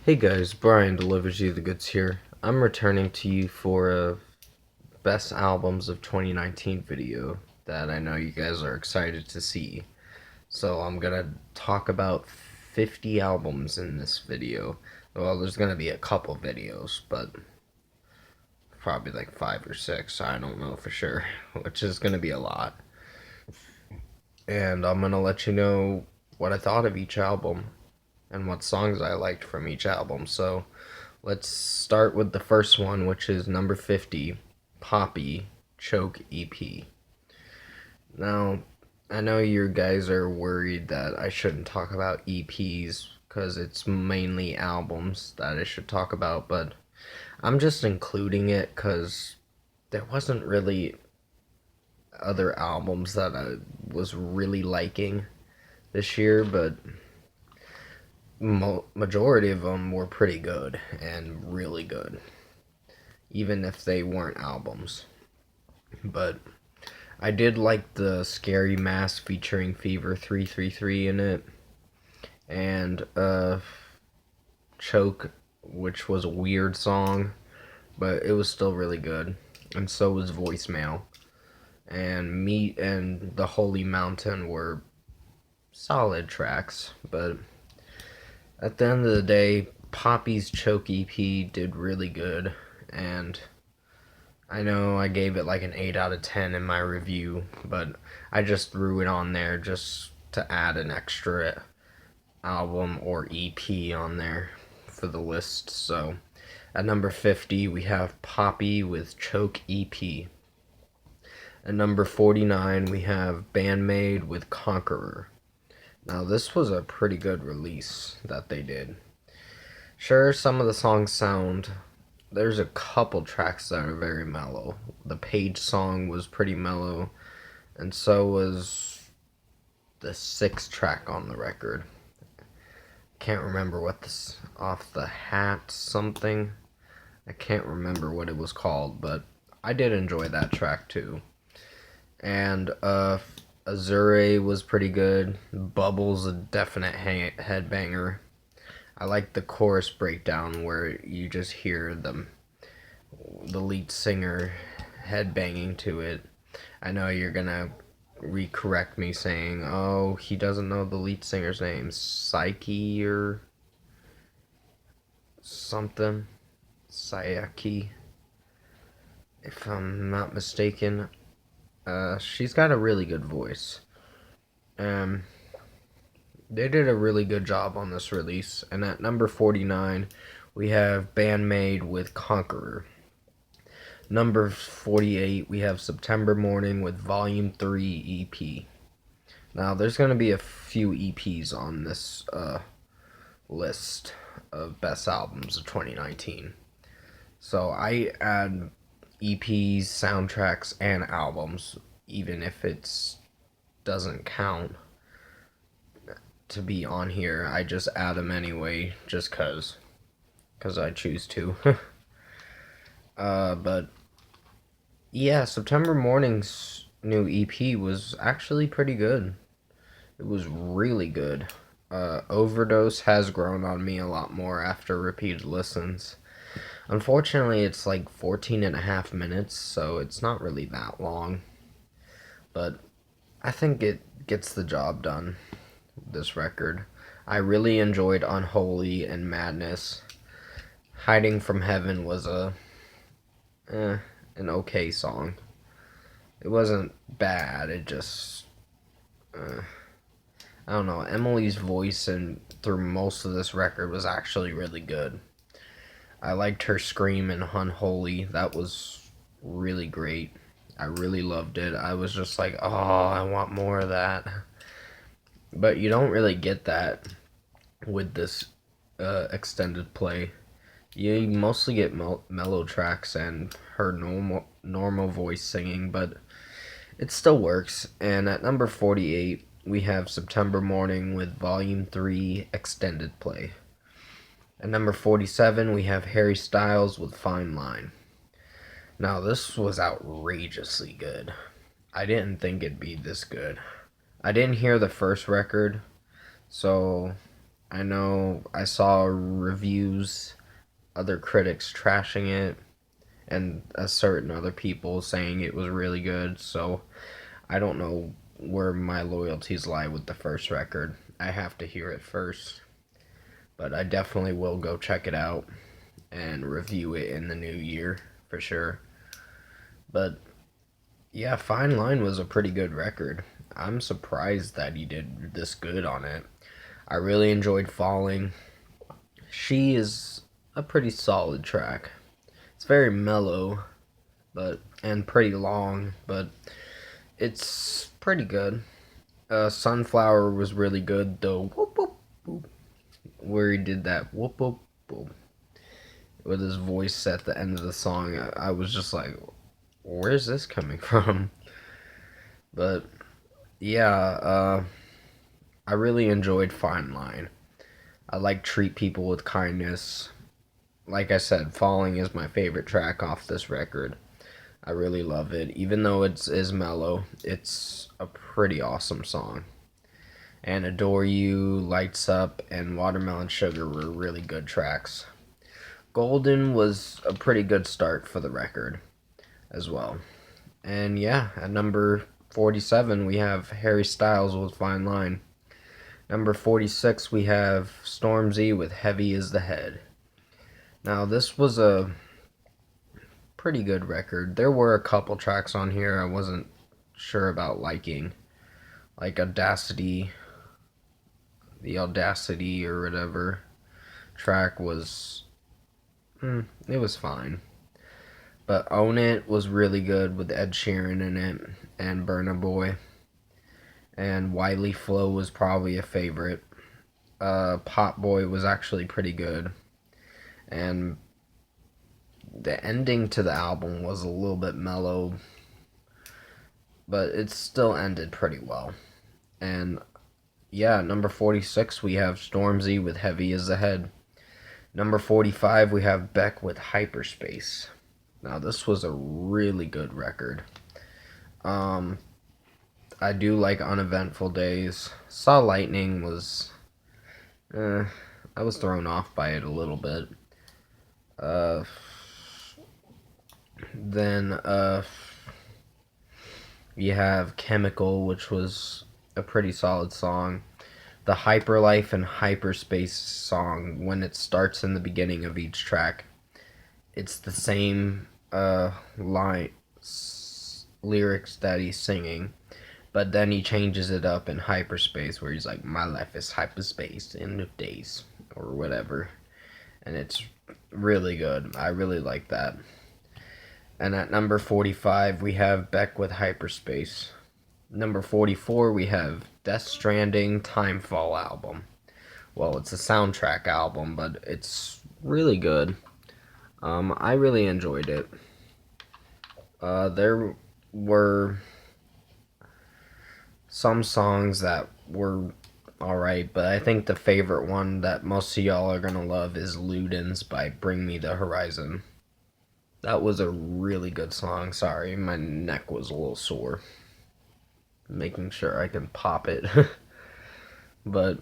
Hey guys, Brian delivers you the goods here. I'm returning to you for a best albums of 2019 video that I know you guys are excited to see. So I'm gonna talk about 50 albums in this video. Well, there's gonna be a couple videos, but probably like 5 or 6. I don't know for sure, which is gonna be a lot. And I'm gonna let you know what I thought of each album and what songs I liked from each album. So let's start with the first one, which is number 50, Poppy Choke EP. Now, I know you guys are worried that I shouldn't talk about EPs because it's mainly albums that I should talk about, but I'm just including it because there wasn't really other albums that I was really liking this year, but majority of them were pretty good and really good, even if they weren't albums. But I did like the Scary Mask featuring Fever 333 in it, and Choke, which was a weird song, but it was still really good. And so was Voicemail. And Meat and The Holy Mountain were solid tracks, but at the end of the day, Poppy's Choke EP did really good, and I know I gave it like an 8 out of 10 in my review, but I just threw it on there just to add an extra album or EP on there for the list. So at number 50, we have Poppy with Choke EP. At number 49, we have Bandmade with Conqueror. Now, this was a pretty good release that they did. Sure, some of the songs sound. There's a couple tracks that are very mellow. The Page song was pretty mellow, and so was the sixth track on the record. Can't remember what this off the hat something. I can't remember what it was called, but I did enjoy that track too. And Azure was pretty good. Bubbles a definite headbanger. I like the chorus breakdown where you just hear the lead singer headbanging to it. I know you're gonna recorrect me saying, "Oh, he doesn't know the lead singer's name, Psyche or something, Sayaki, if I'm not mistaken." She's got a really good voice. Um, they did a really good job on this release. And at number 49, we have Bandmade with Conqueror. Number 48, we have September Morning with Volume 3 EP. Now, there's going to be a few EPs on this list of best albums of 2019. So I add EPs, soundtracks, and albums, even if it doesn't count to be on here. I just add them anyway, just cause I choose to. But yeah, September Morning's new EP was actually pretty good. It was really good. Overdose has grown on me a lot more after repeated listens. Unfortunately, it's like 14 and a half minutes, so it's not really that long. But I think it gets the job done, this record. I really enjoyed Unholy and Madness. Hiding from Heaven was an okay song. It wasn't bad, it just, I don't know, Emily's voice and through most of this record was actually really good. I liked her scream in Unholy. That was really great. I really loved it. I was just like, oh, I want more of that. But you don't really get that with this extended play. You mostly get mellow tracks and her normal voice singing, but it still works. And at number 48, we have September Morning with Volume 3 Extended Play. At number 47, we have Harry Styles with Fine Line. Now, this was outrageously good. I didn't think it'd be this good. I didn't hear the first record, so I know I saw reviews, other critics trashing it, and a certain other people saying it was really good, so I don't know where my loyalties lie with the first record. I have to hear it first, but I definitely will go check it out and review it in the new year for sure. But yeah, Fine Line was a pretty good record. I'm surprised that he did this good on it. I really enjoyed Falling. She is a pretty solid track. It's very mellow, but and pretty long, but it's pretty good. Sunflower was really good though. Whoop whoop whoop, where he did that whoop whoop whoop with his voice at the end of the song. I was just like, where's this coming from? But yeah, I really enjoyed Fine Line. I like Treat People with Kindness. Like I said, Falling is my favorite track off this record. I really love it. Even though it is mellow, it's a pretty awesome song. And Adore You, Lights Up, and Watermelon Sugar were really good tracks. Golden was a pretty good start for the record as well. And yeah, at number 47, we have Harry Styles with Fine Line. Number 46, we have Stormzy with Heavy is the Head. Now, this was a pretty good record. There were a couple tracks on here I wasn't sure about liking, like the Audacity or whatever track was, it was fine. But Own It was really good with Ed Sheeran in it and Burna Boy. And Wiley Flow was probably a favorite. Pop Boy was actually pretty good. And the ending to the album was a little bit mellow, but it still ended pretty well. And yeah, number 46, we have Stormzy with Heavy is the Head. Number 45, we have Beck with Hyperspace. Now, this was a really good record. I do like Uneventful Days. Saw Lightning was, I was thrown off by it a little bit. Uh, then you have Chemical, which was a pretty solid song. The Hyperlife and Hyperspace song, when it starts in the beginning of each track, it's the same lyrics that he's singing, but then he changes it up in Hyperspace, where he's like, "My life is hyperspace, end of days," or whatever, and it's really good. I really like that. And at number 45, we have Beck with Hyperspace. Number 44, we have Death Stranding Timefall album. Well, it's a soundtrack album, but it's really good. I really enjoyed it. There were some songs that were alright, but I think the favorite one that most of y'all are gonna love is Ludens by Bring Me the Horizon. That was a really good song. Sorry, my neck was a little sore. Making sure I can pop it. But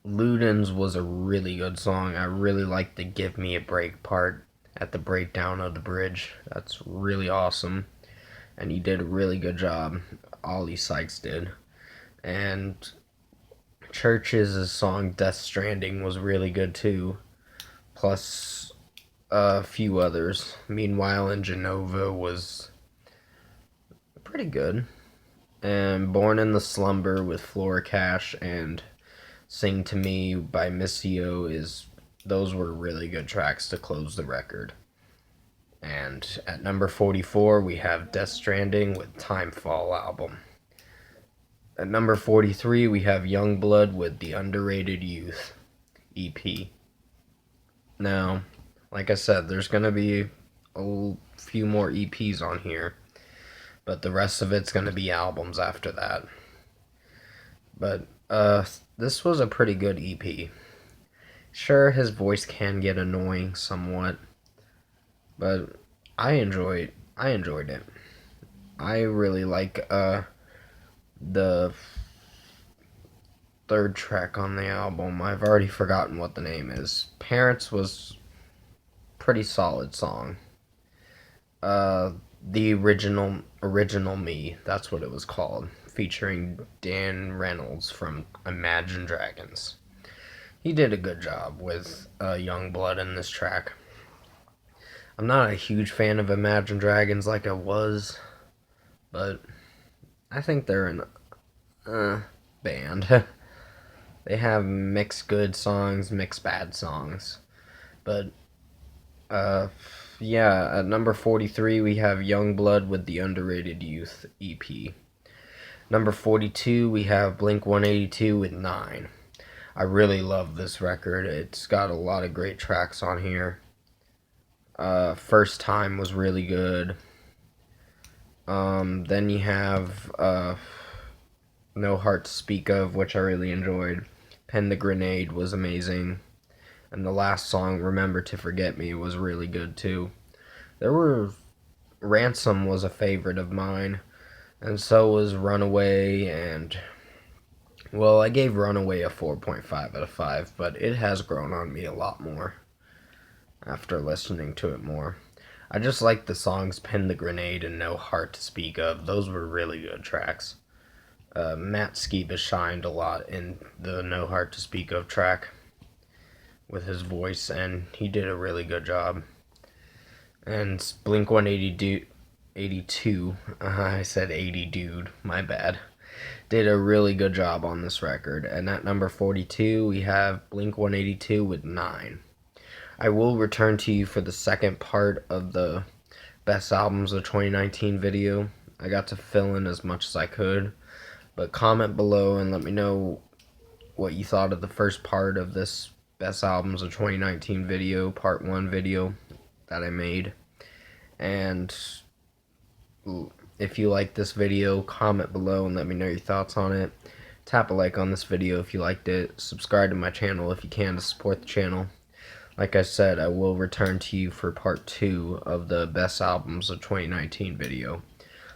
Ludens was a really good song. I really liked the Give Me a Break part at the breakdown of the bridge. That's really awesome. And he did a really good job. Ollie Sykes did. And Church's song Death Stranding was really good too. Plus a few others. Meanwhile in Genova was pretty good. And Born in the Slumber with Flora Cash and Sing to Me by Missio those were really good tracks to close the record. And at number 44 we have Death Stranding with Timefall album. At number 43 we have Youngblood with The Underrated Youth EP. Now, like I said, there's gonna be a few more EPs on here, but the rest of it's gonna be albums after that. But this was a pretty good EP. Sure, his voice can get annoying somewhat, but I enjoyed it. I really like the third track on the album. I've already forgotten what the name is. Parents was pretty solid song. The original Me, that's what it was called, featuring Dan Reynolds from Imagine Dragons. He did a good job with Youngblood in this track. I'm not a huge fan of Imagine Dragons like I was, but I think they're an band. They have mixed good songs, mixed bad songs. But, yeah, at number 43, we have Youngblood with the Underrated Youth EP. Number 42, we have Blink 182 with 9. I really love this record. It's got a lot of great tracks on here. First Time was really good. Then you have No Heart to Speak Of, which I really enjoyed. Pen the Grenade was amazing. And the last song, Remember to Forget Me, was really good too. Ransom was a favorite of mine, and so was Runaway, and, well, I gave Runaway a 4.5 out of 5, but it has grown on me a lot more after listening to it more. I just like the songs Pin the Grenade and No Heart to Speak Of. Those were really good tracks. Matt Skiba shined a lot in the No Heart to Speak Of track with his voice, and he did a really good job. And Blink 182, I said 80 dude, my bad, did a really good job on this record. And at number 42, we have Blink 182 with 9. I will return to you for the second part of the Best Albums of 2019 video. I got to fill in as much as I could. But comment below and let me know what you thought of the first part of this Best Albums of 2019 video, part 1 video that I made. And if you like this video, comment below and let me know your thoughts on it. Tap a like on this video if you liked it. Subscribe to my channel if you can to support the channel. Like I said, I will return to you for part 2 of the Best Albums of 2019 video.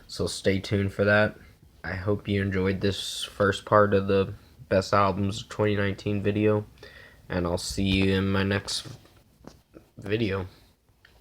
So stay tuned for that. I hope you enjoyed this first part of the Best Albums of 2019 video, and I'll see you in my next video.